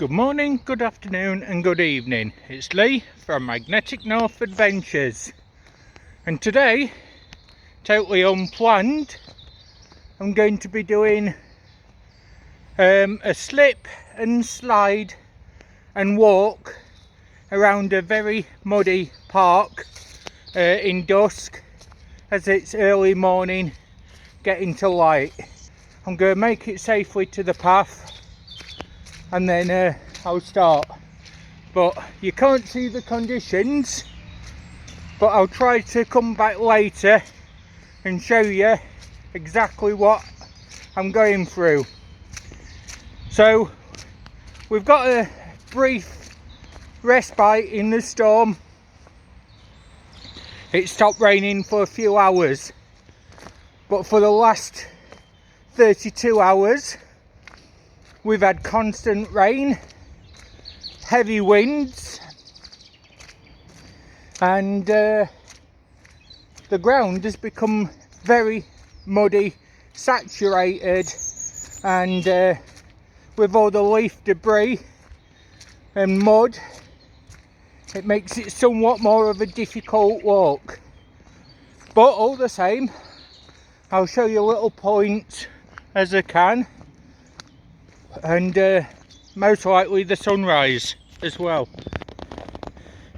Good morning, good afternoon and good evening. It's Lee from Magnetic North Adventures, and today, totally unplanned, I'm going to be doing a slip and slide and walk around a very muddy park in dusk, as it's early morning getting to light. I'm going to make it safely to the path and then I'll start, but you can't see the conditions, but I'll try to come back later and show you exactly what I'm going through. So we've got a brief respite in the storm. It stopped raining for a few hours, but for the last 32 hours we've had constant rain, heavy winds, and the ground has become very muddy, saturated, and with all the leaf debris and mud, it makes it somewhat more of a difficult walk. But all the same, I'll show you little points as I can, and most likely the sunrise as well.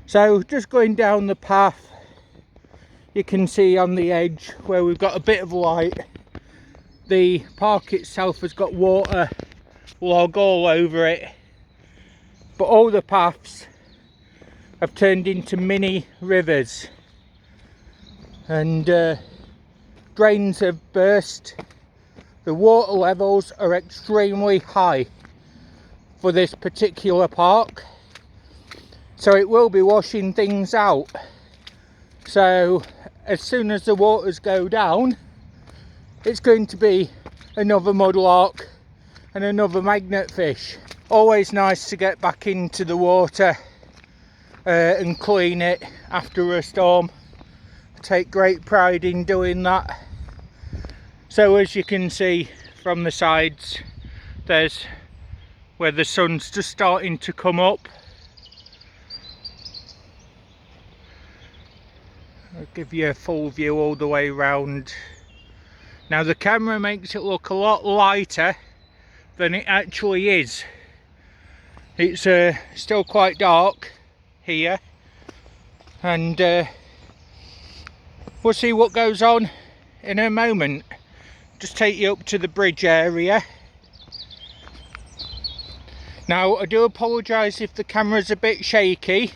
So just going down the path, you can see on the edge where we've got a bit of light, the park itself has got water log all over it, but all the paths have turned into mini rivers, and drains have burst. The water levels are extremely high for this particular park, so it will be washing things out. So as soon as the waters go down, it's going to be another mudlark and another magnet fish. Always nice to get back into the water and clean it after a storm. I take great pride in doing that. So as you can see from the sides, there's where the sun's just starting to come up. I'll give you a full view all the way around. Now the camera makes it look a lot lighter than it actually is. It's still quite dark here, and we'll see what goes on in a moment. Just take you up to the bridge area. Now I do apologise if the camera's a bit shaky.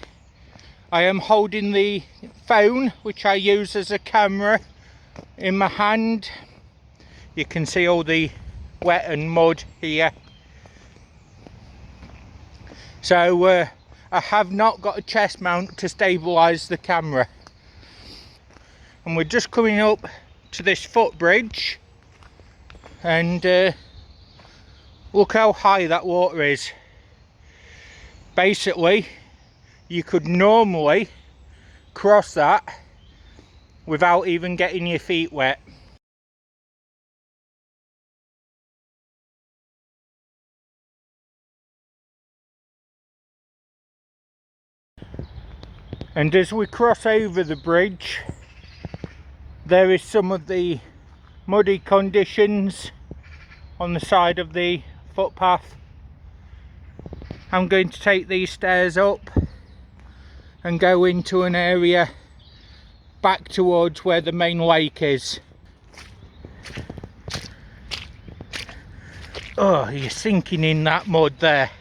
I am holding the phone, which I use as a camera, in my hand. You can see all the wet and mud here. So I have not got a chest mount to stabilise the camera. And we're just coming up to this footbridge, and look how high that water is. Basically, you could normally cross that without even getting your feet wet. And as we cross over the bridge, there is some of the muddy conditions on the side of the footpath. I'm going to take these stairs up and go into an area back towards where the main lake is. Oh, you're sinking in that mud there.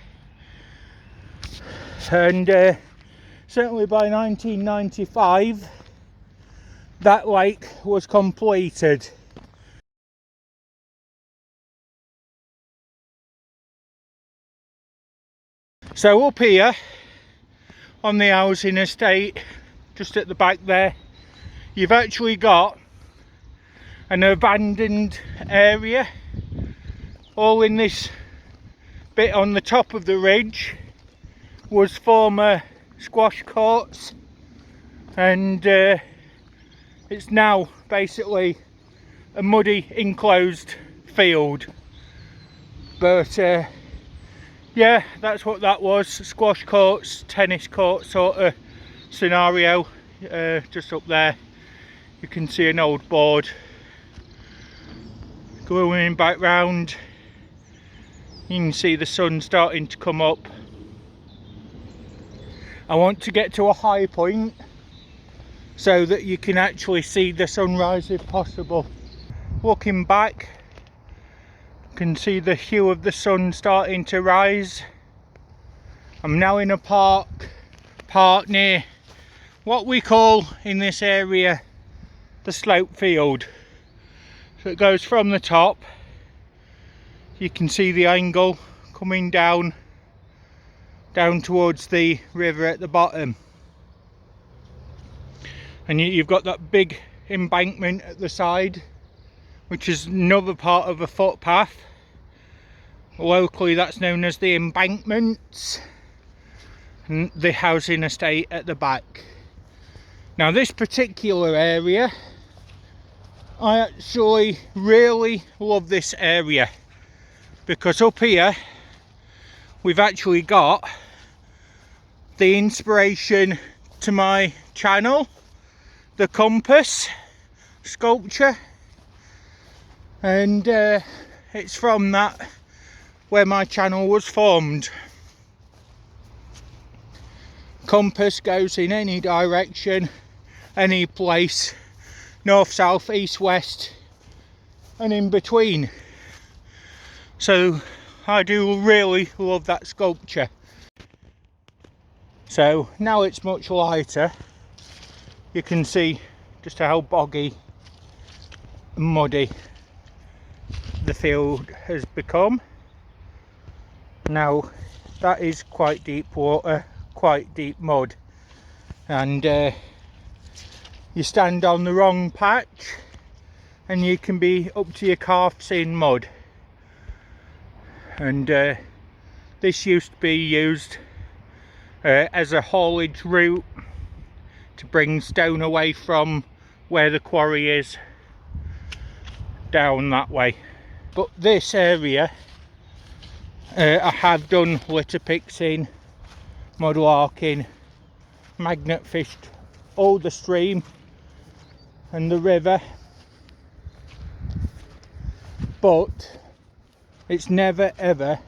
And certainly by 1995 that lake was completed. So up here on the housing estate, just at the back there, you've actually got an abandoned area. All in this bit on the top of the ridge was former squash courts, and it's now basically a muddy enclosed field. But yeah, that's what that was. Squash courts, tennis court sort of scenario. Just up there you can see an old board. Going back round, you can see the sun starting to come up. I want to get to a high point so that you can actually see the sunrise if possible. Looking back, you can see the hue of the sun starting to rise. I'm now in a park near what we call in this area the slope field. So it goes from the top, you can see the angle coming down towards the river at the bottom, and you've got that big embankment at the side, which is another part of a footpath. Locally that's known as the embankments, and the housing estate at the back. Now this particular area, I actually really love this area, because up here we've actually got the inspiration to my channel, the compass sculpture, and it's from that where my channel was formed. Compass goes in any direction, any place, north, south, east, west, and in between. So I do really love that sculpture. So now it's much lighter, you can see just how boggy and muddy the field has become. Now that is quite deep water, quite deep mud, and you stand on the wrong patch and you can be up to your calves in mud. And this used to be used as a haulage route to bring stone away from where the quarry is down that way. But this area I have done litter picks in, mudlarking, magnet fished all the stream and the river, but it's never ever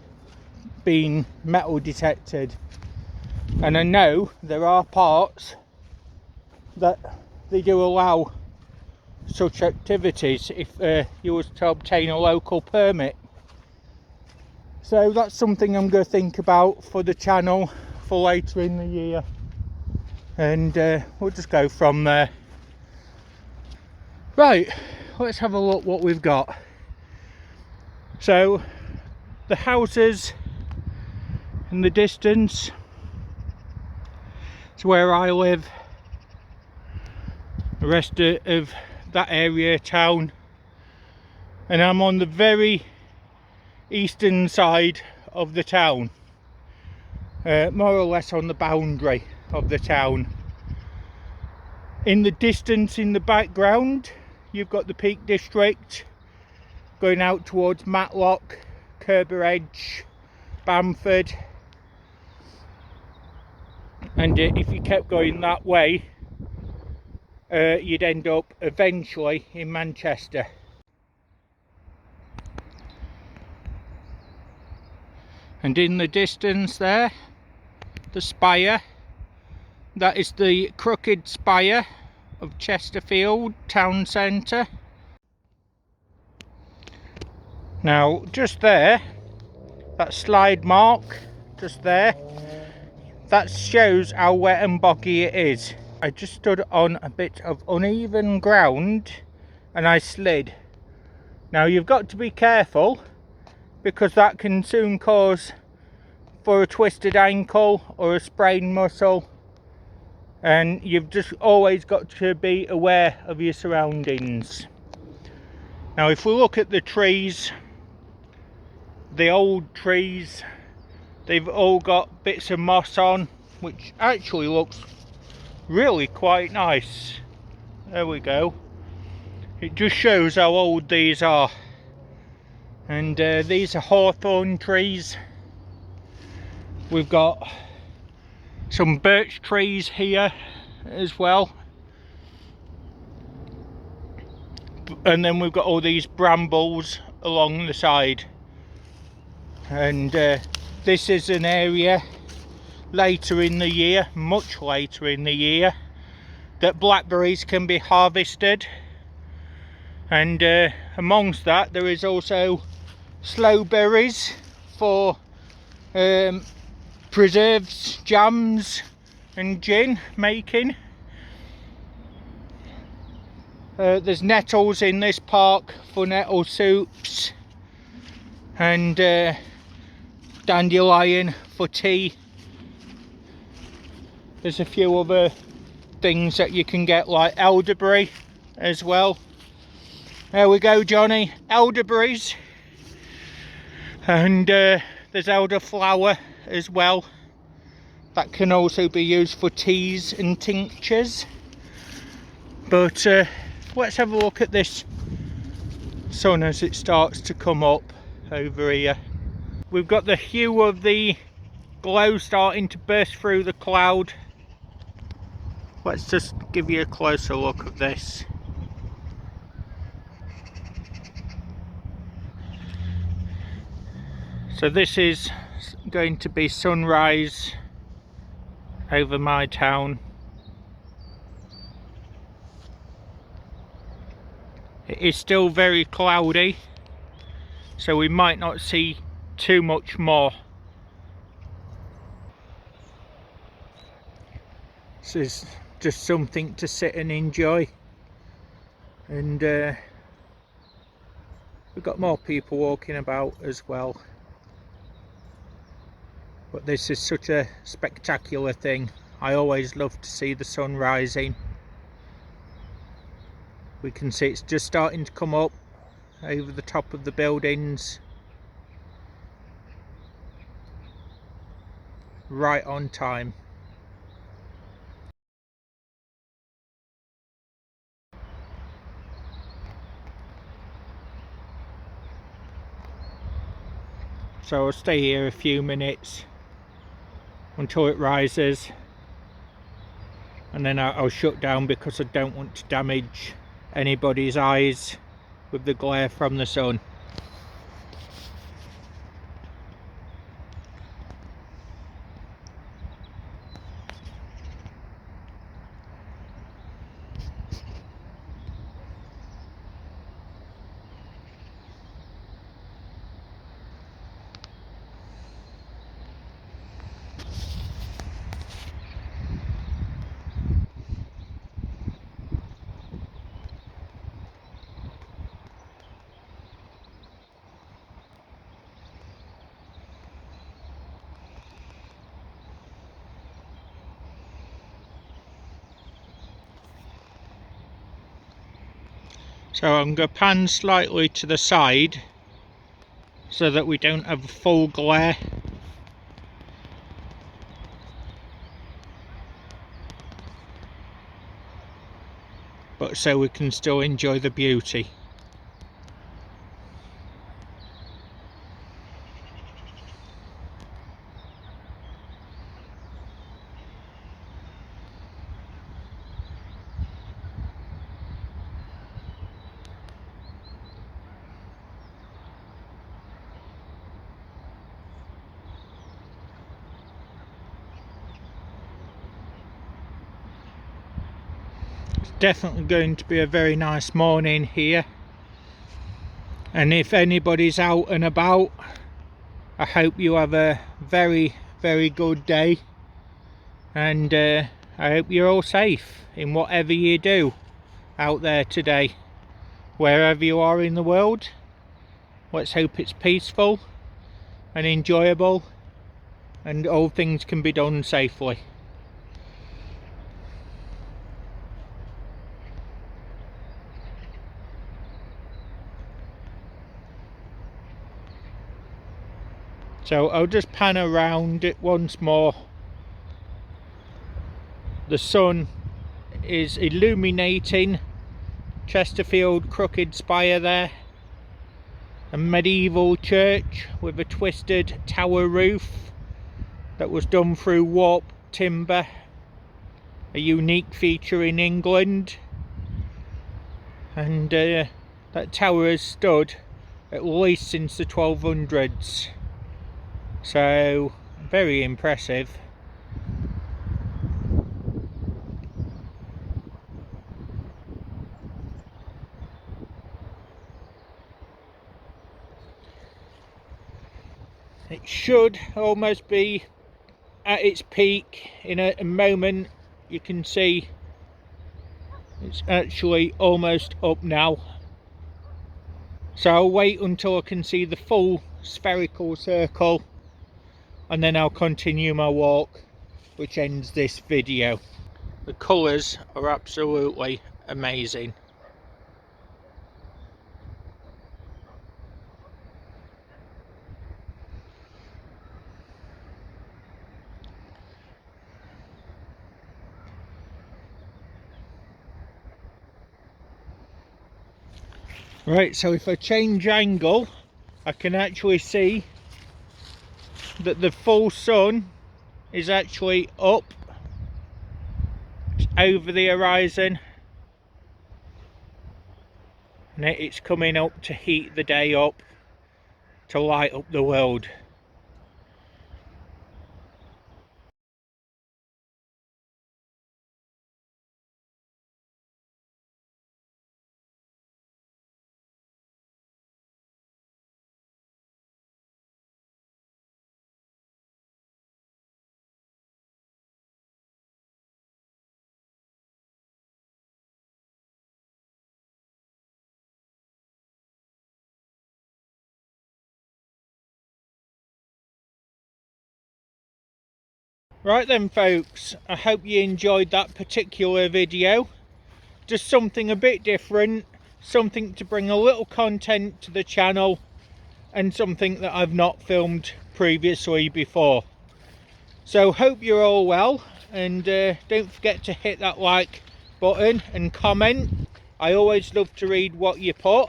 been metal detected. And I know there are parts that they do allow such activities if you was to obtain a local permit. So that's something I'm going to think about for the channel for later in the year, and we'll just go from there. Right, let's have a look what we've got. So the houses in the distance is where I live. The rest of that area town, and I'm on the very eastern side of the town, more or less on the boundary of the town. In the distance in the background you've got the Peak District going out towards Matlock, Kerber Edge, Bamford, and if you kept going that way you'd end up eventually in Manchester. And in the distance there, the spire, that is the crooked spire of Chesterfield town centre. Now just there, that slide mark just there, that shows how wet and boggy it is. I just stood on a bit of uneven ground and I slid. Now you've got to be careful, because that can soon cause for a twisted ankle or a sprained muscle, and you've just always got to be aware of your surroundings. Now if we look at the trees, the old trees, they've all got bits of moss on, which actually looks really quite nice. There we go. It just shows how old these are. And these are hawthorn trees, We've got some birch trees here as well, and then we've got all these brambles along the side. And this is an area later in the year, much later in the year, that blackberries can be harvested. And amongst that there is also sloe berries for preserves, jams and gin making. There's nettles in this park for nettle soups, and dandelion for tea. There's a few other things that you can get, like elderberry as well. There we go, Johnny, elderberries. And there's elderflower as well, that can also be used for teas and tinctures. But let's have a look at this sun as it starts to come up over here. We've got the hue of the glow starting to burst through the cloud. Let's just give you a closer look at this. So this is going to be sunrise over my town. It is still very cloudy, so we might not see too much more. This is just something to sit and enjoy. And we've got more people walking about as well. But this is such a spectacular thing. I always love to see the sun rising. We can see it's just starting to come up over the top of the buildings. Right on time. So I'll stay here a few minutes until it rises, and then I'll shut down because I don't want to damage anybody's eyes with the glare from the sun. So I'm going to pan slightly to the side so that we don't have a full glare. But so we can still enjoy the beauty. Definitely going to be a very nice morning here, and if anybody's out and about, I hope you have a very good day, and I hope you're all safe in whatever you do out there today, wherever you are in the world. Let's hope it's peaceful and enjoyable, and all things can be done safely. So I'll just pan around it once more. The sun is illuminating Chesterfield crooked spire there. A medieval church with a twisted tower roof that was done through warp timber, a unique feature in England. And that tower has stood at least since the 1200s, so very impressive. It should almost be at its peak in a moment. You can see it's actually almost up now, so I'll wait until I can see the full spherical circle and then I'll continue my walk, which ends this video. The colours are absolutely amazing. Right, so if I change angle, I can actually see that the full sun is actually up, it's over the horizon, and it's coming up to heat the day up, to light up the world. Right then folks, I hope you enjoyed that particular video. Just something a bit different, something to bring a little content to the channel, and something that I've not filmed previously before. So hope you're all well, and don't forget to hit that like button and comment. I always love to read what you put.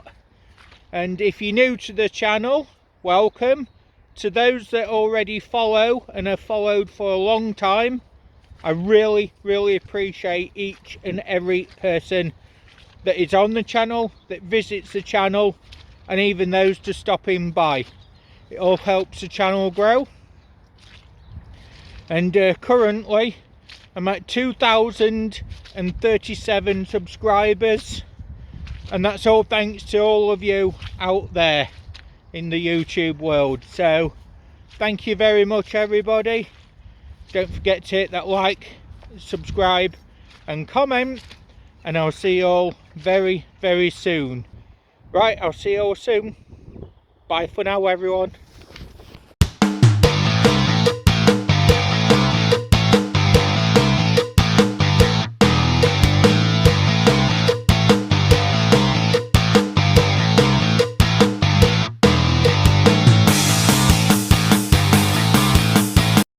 And if you're new to the channel, welcome. To those that already follow and have followed for a long time, I really appreciate each and every person that is on the channel, that visits the channel, and even those just stopping by. It all helps the channel grow. And currently I'm at 2,037 subscribers, and that's all thanks to all of you out there in the YouTube world. So thank you very much everybody. Don't forget to hit that like, subscribe and comment, and I'll see you all very soon. Right, I'll see you all soon. Bye for now everyone.